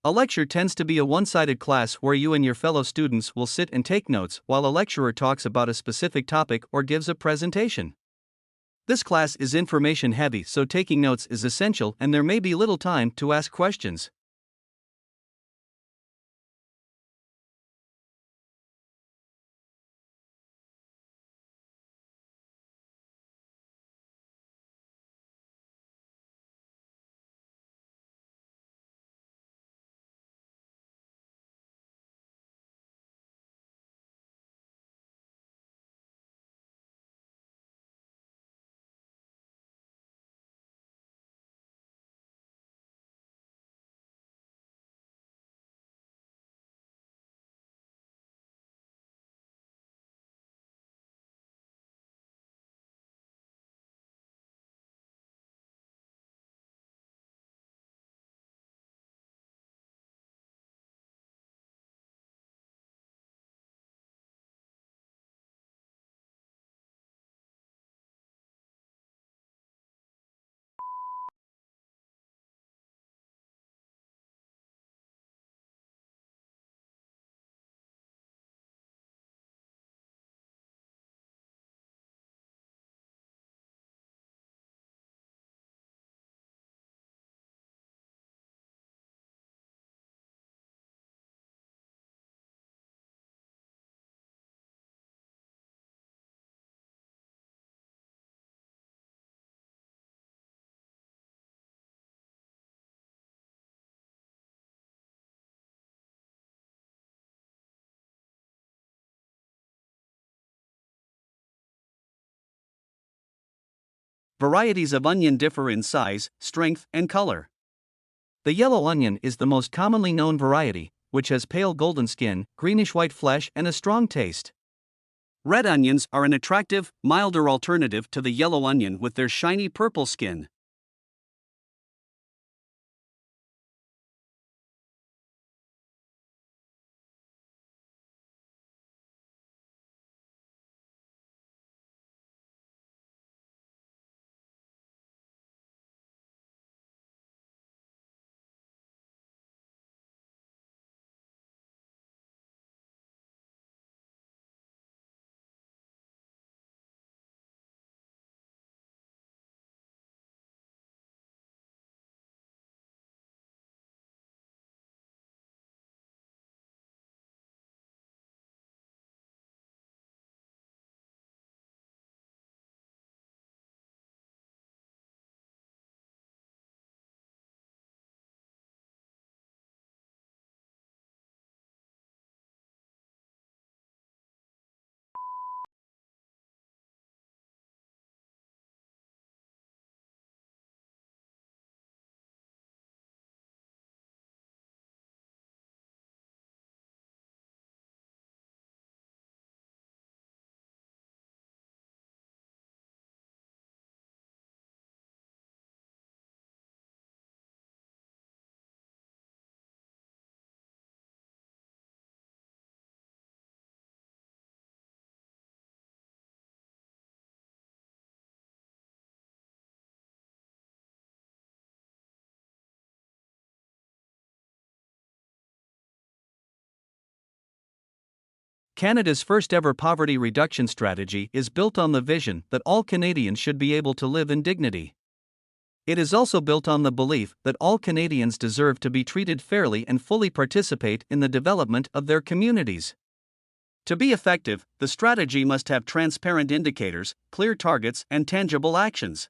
A lecture tends to be a one-sided class where you and your fellow students will sit and take notes while a lecturer talks about a specific topic or gives a presentation. This class is information heavy, so taking notes is essential and there may be little time to ask questions. Varieties of onion differ in size, strength, and color. The yellow onion is the most commonly known variety, which has pale golden skin, greenish-white flesh, and a strong taste. Red onions are an attractive, milder alternative to the yellow onion with their shiny purple skin. Canada's first ever poverty reduction strategy is built on the vision that all Canadians should be able to live in dignity. It is also built on the belief that all Canadians deserve to be treated fairly and fully participate in the development of their communities. To be effective, the strategy must have transparent indicators, clear targets, and tangible actions.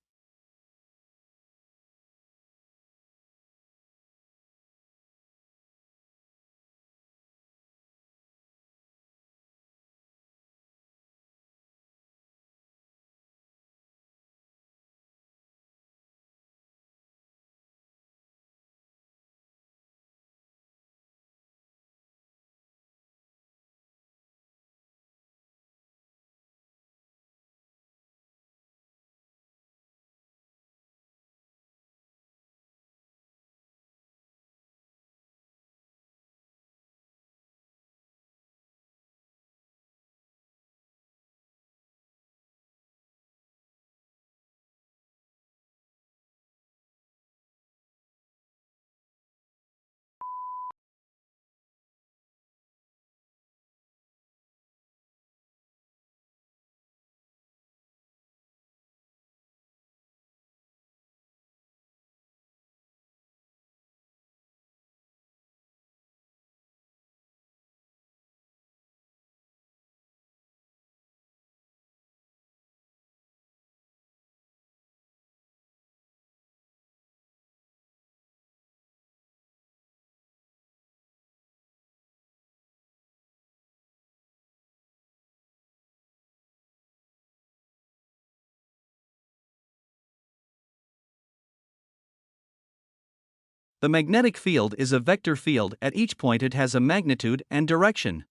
The magnetic field is a vector field. At each point it has a magnitude and direction.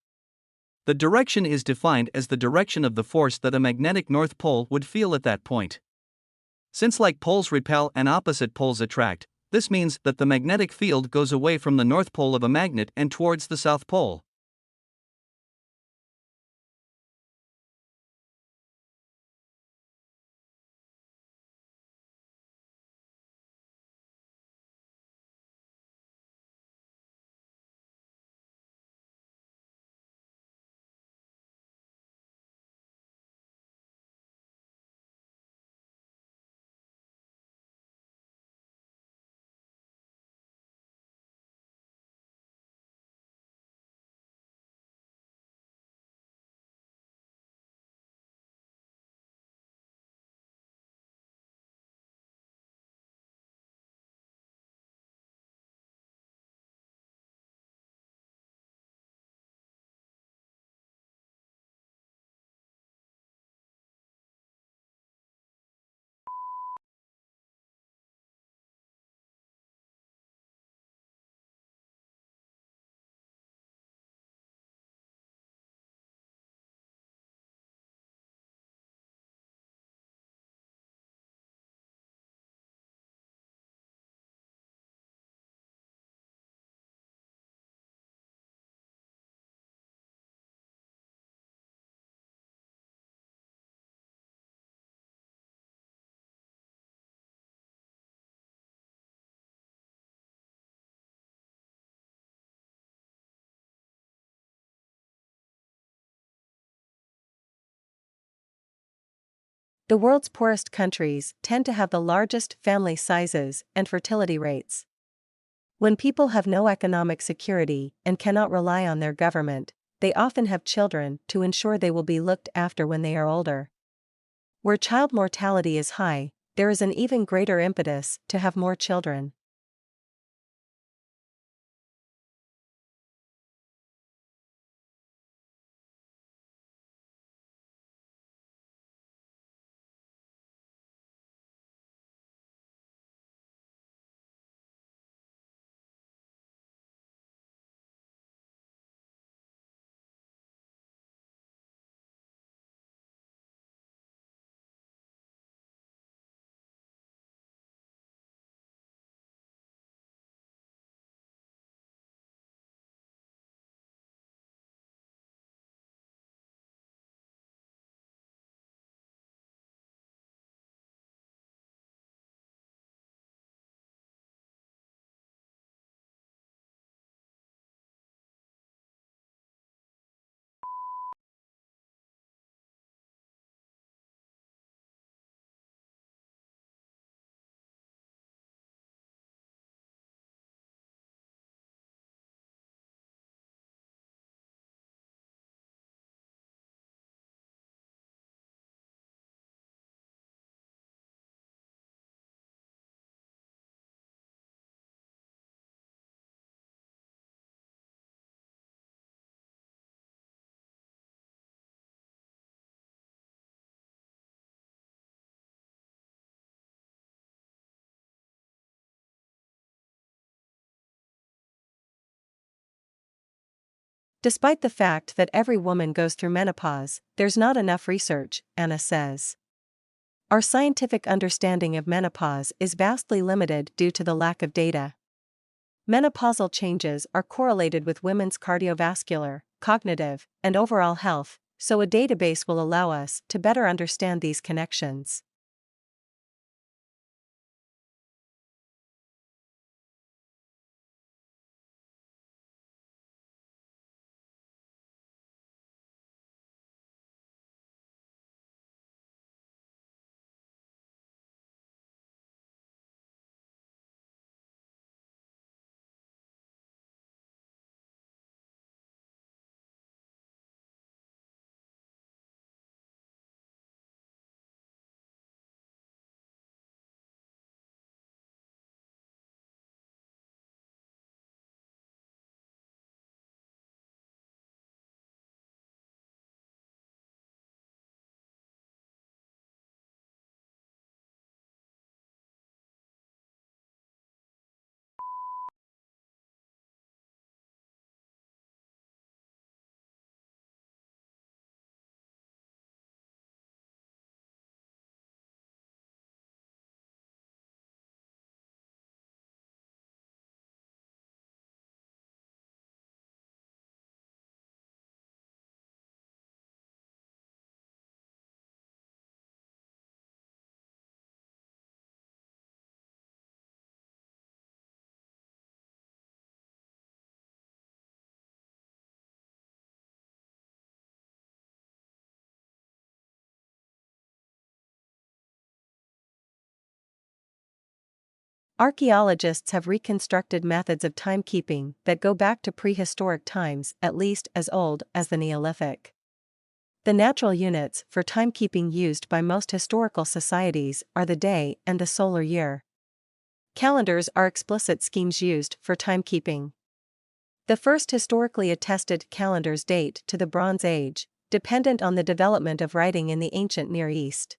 The direction is defined as the direction of the force that a magnetic north pole would feel at that point. Since like poles repel and opposite poles attract, this means that the magnetic field goes away from the north pole of a magnet and towards the south pole. The world's poorest countries tend to have the largest family sizes and fertility rates. When people have no economic security and cannot rely on their government, they often have children to ensure they will be looked after when they are older. Where child mortality is high, there is an even greater impetus to have more children. Despite the fact that every woman goes through menopause, there's not enough research, Anna says. Our scientific understanding of menopause is vastly limited due to the lack of data. Menopausal changes are correlated with women's cardiovascular, cognitive, and overall health, so a database will allow us to better understand these connections. Archaeologists have reconstructed methods of timekeeping that go back to prehistoric times, at least as old as the Neolithic. The natural units for timekeeping used by most historical societies are the day and the solar year. Calendars are explicit schemes used for timekeeping. The first historically attested calendars date to the Bronze Age, dependent on the development of writing in the ancient Near East.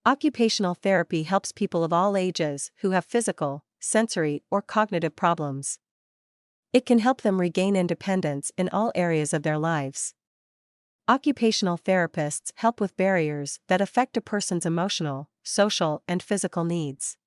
Occupational therapy helps people of all ages who have physical, sensory, or cognitive problems. It can help them regain independence in all areas of their lives. Occupational therapists help with barriers that affect a person's emotional, social, and physical needs.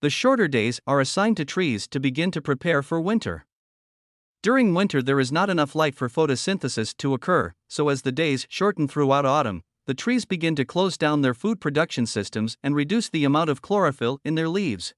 The shorter days are assigned to trees to begin to prepare for winter. During winter, there is not enough light for photosynthesis to occur, so as the days shorten throughout autumn, the trees begin to close down their food production systems and reduce the amount of chlorophyll in their leaves.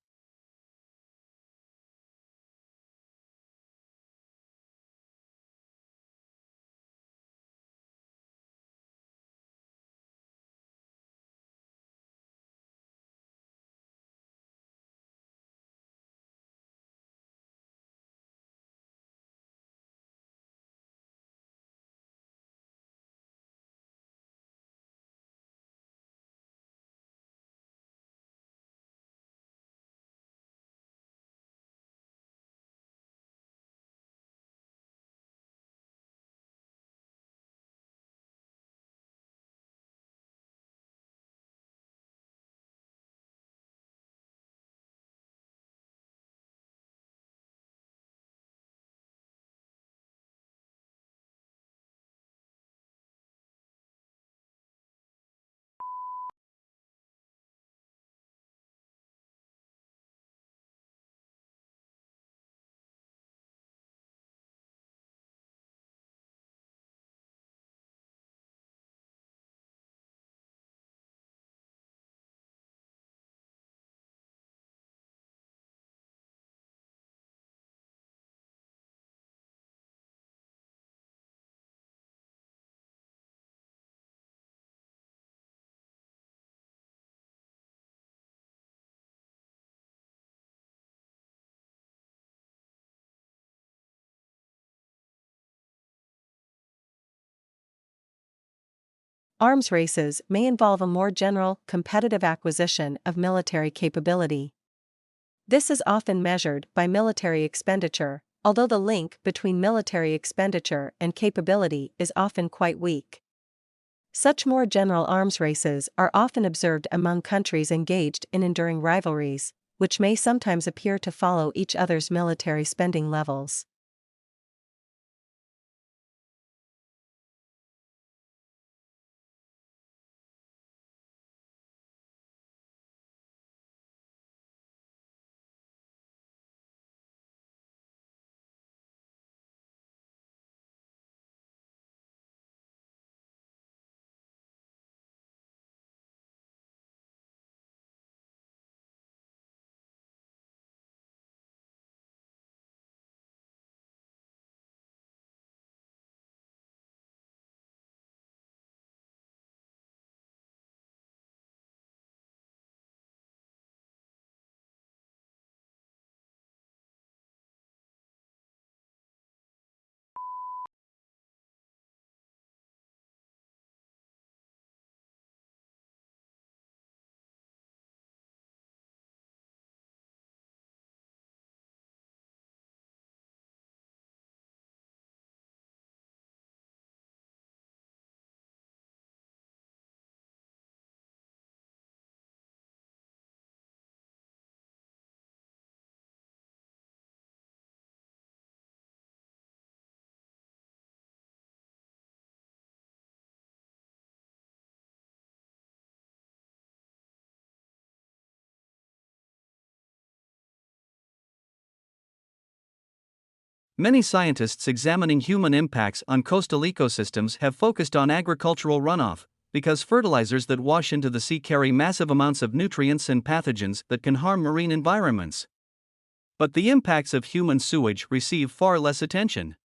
Arms races may involve a more general, competitive acquisition of military capability. This is often measured by military expenditure, although the link between military expenditure and capability is often quite weak. Such more general arms races are often observed among countries engaged in enduring rivalries, which may sometimes appear to follow each other's military spending levels. Many scientists examining human impacts on coastal ecosystems have focused on agricultural runoff, because fertilizers that wash into the sea carry massive amounts of nutrients and pathogens that can harm marine environments. But the impacts of human sewage receive far less attention.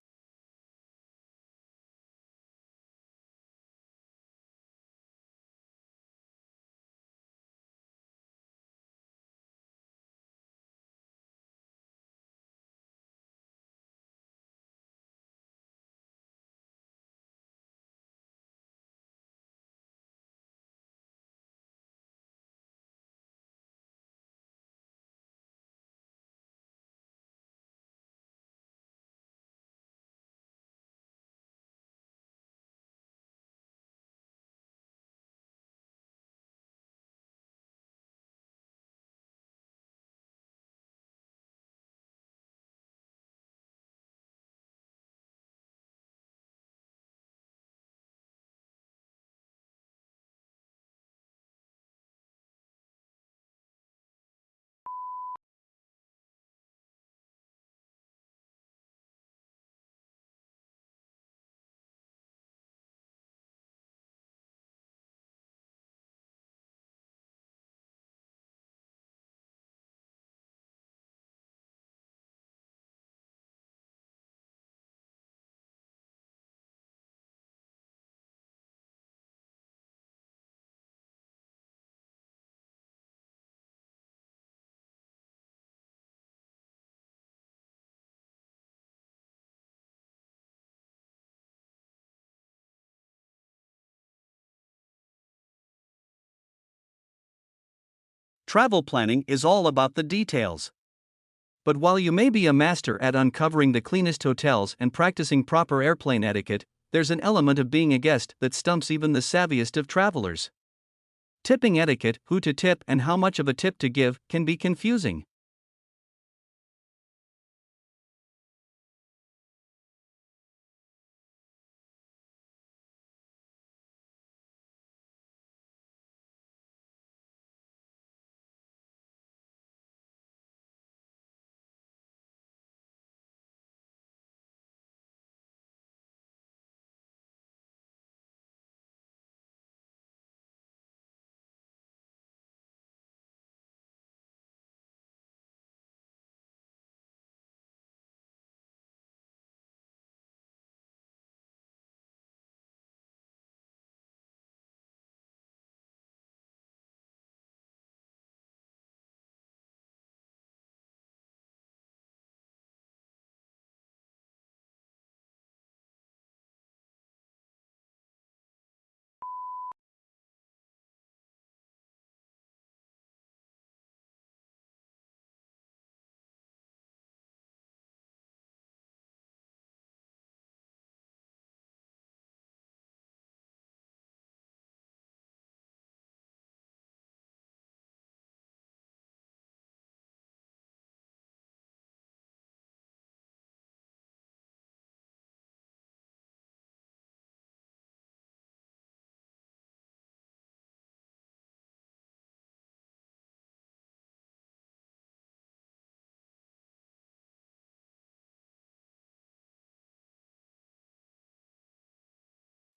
Travel planning is all about the details. But while you may be a master at uncovering the cleanest hotels and practicing proper airplane etiquette, there's an element of being a guest that stumps even the savviest of travelers. Tipping etiquette, who to tip and how much of a tip to give, can be confusing.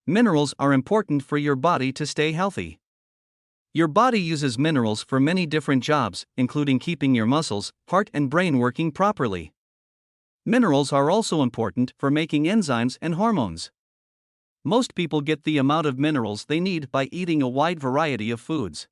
Minerals are important for your body to stay healthy. Your body uses minerals for many different jobs, including keeping your muscles, heart, and brain working properly. Minerals are also important for making enzymes and hormones. Most people get the amount of minerals they need by eating a wide variety of foods.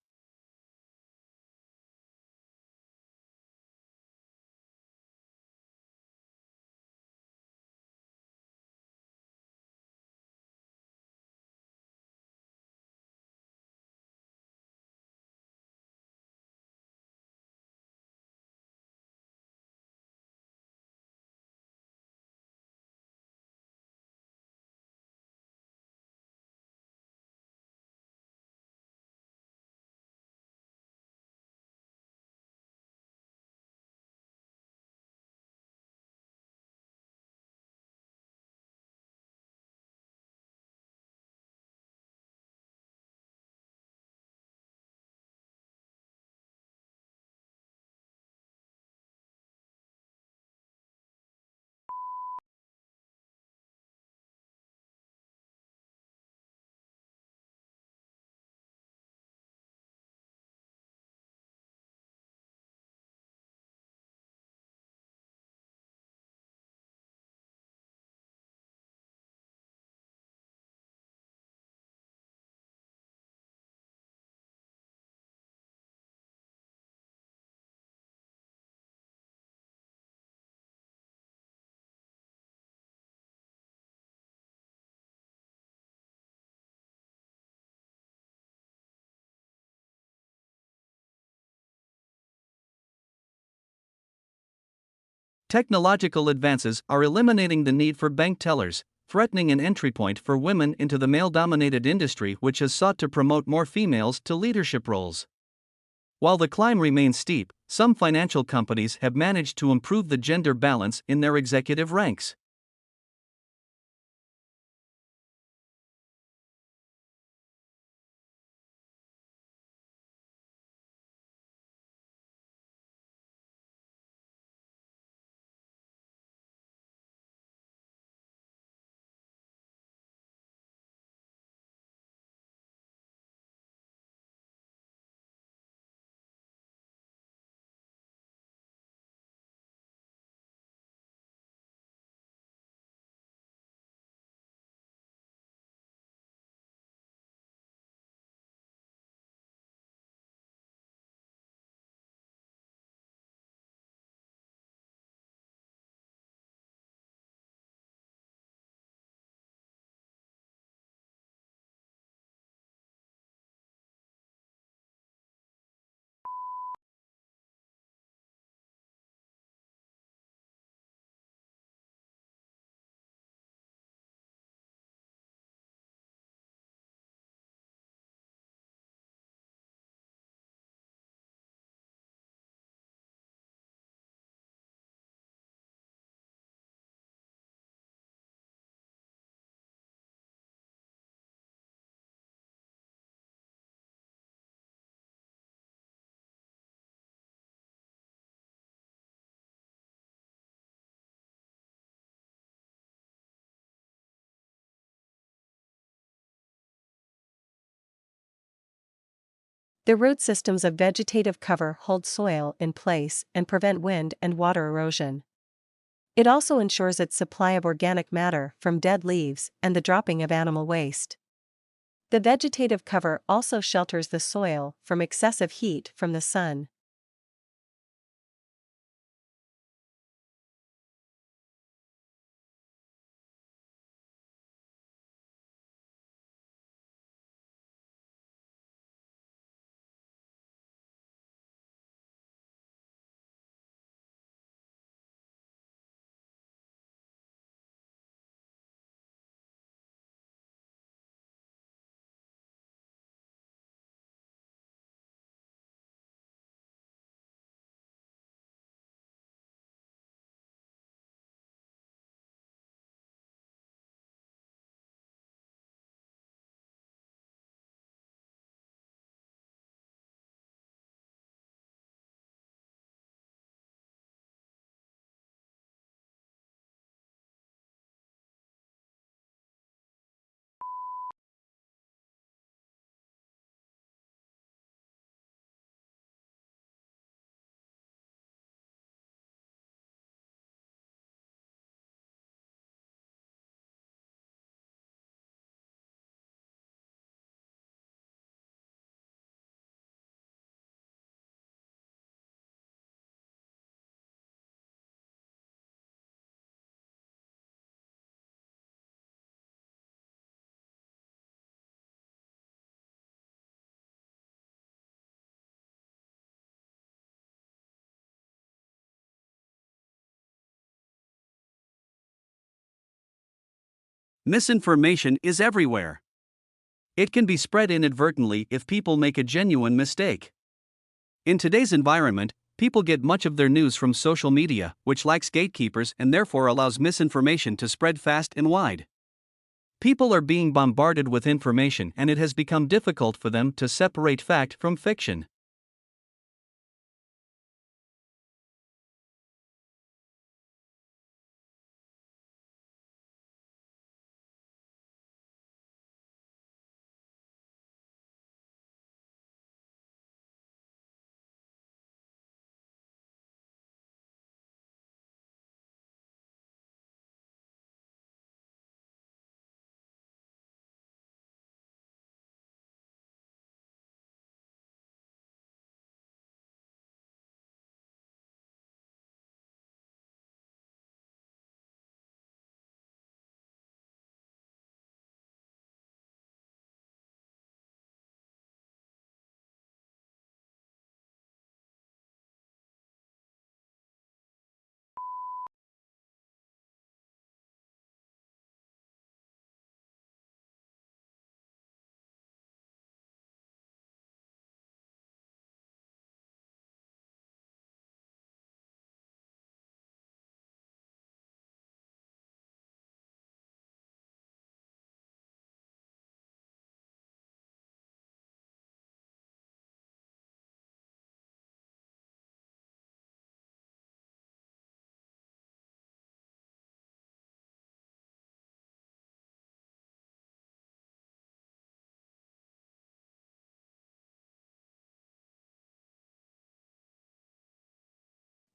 Technological advances are eliminating the need for bank tellers, threatening an entry point for women into the male dominated industry, which has sought to promote more females to leadership roles. While the climb remains steep, some financial companies have managed to improve the gender balance in their executive ranks. The root systems of vegetative cover hold soil in place and prevent wind and water erosion. It also ensures its supply of organic matter from dead leaves and the dropping of animal waste. The vegetative cover also shelters the soil from excessive heat from the sun. Misinformation is everywhere. It can be spread inadvertently if people make a genuine mistake. In today's environment, people get much of their news from social media, which lacks gatekeepers and therefore allows misinformation to spread fast and wide. People are being bombarded with information and it has become difficult for them to separate fact from fiction.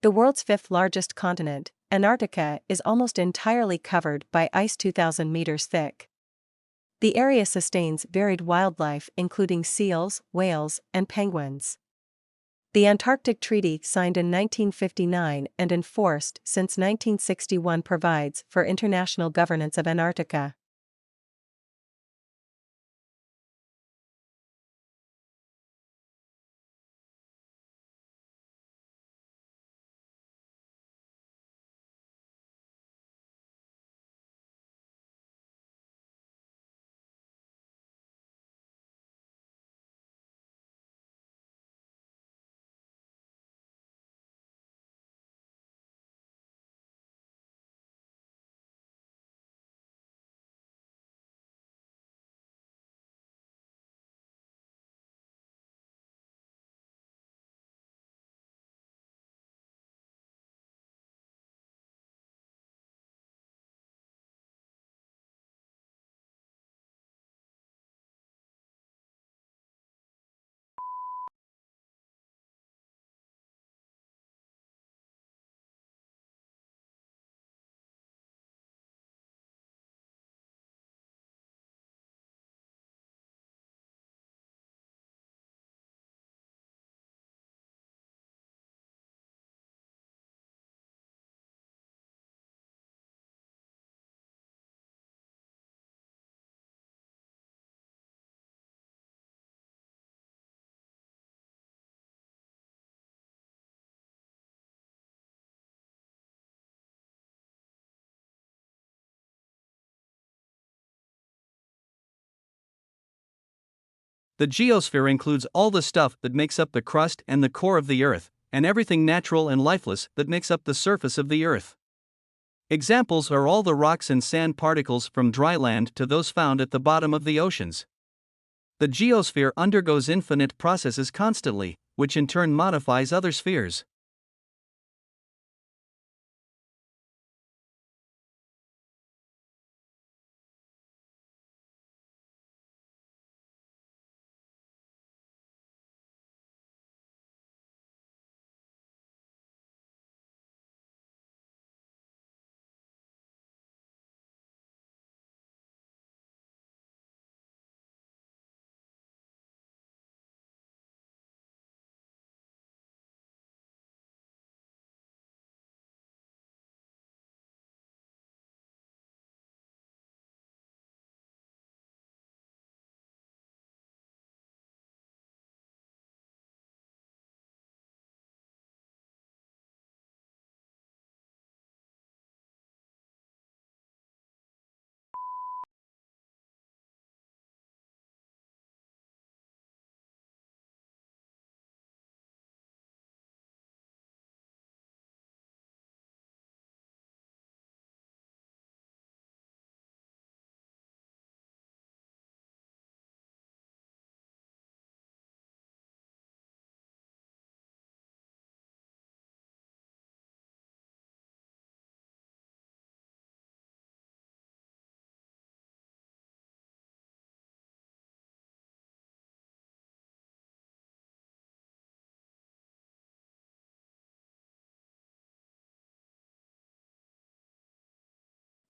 The world's fifth largest continent, Antarctica, is almost entirely covered by ice 2,000 meters thick. The area sustains varied wildlife including seals, whales, and penguins. The Antarctic Treaty, signed in 1959 and enforced since 1961, provides for international governance of Antarctica. The geosphere includes all the stuff that makes up the crust and the core of the Earth, and everything natural and lifeless that makes up the surface of the Earth. Examples are all the rocks and sand particles from dry land to those found at the bottom of the oceans. The geosphere undergoes infinite processes constantly, which in turn modifies other spheres.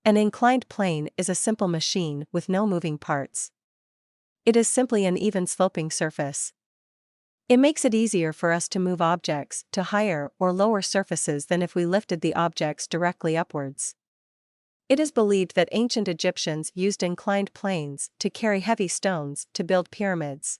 An inclined plane is a simple machine with no moving parts. It is simply an even sloping surface. It makes it easier for us to move objects to higher or lower surfaces than if we lifted the objects directly upwards. It is believed that ancient Egyptians used inclined planes to carry heavy stones to build pyramids.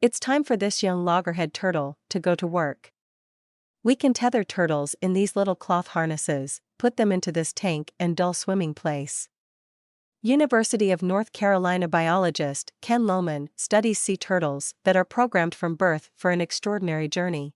It's time for this young loggerhead turtle to go to work. We can tether turtles in these little cloth harnesses, put them into this tank and dull swimming place. University of North Carolina biologist Ken Lohman studies sea turtles that are programmed from birth for an extraordinary journey.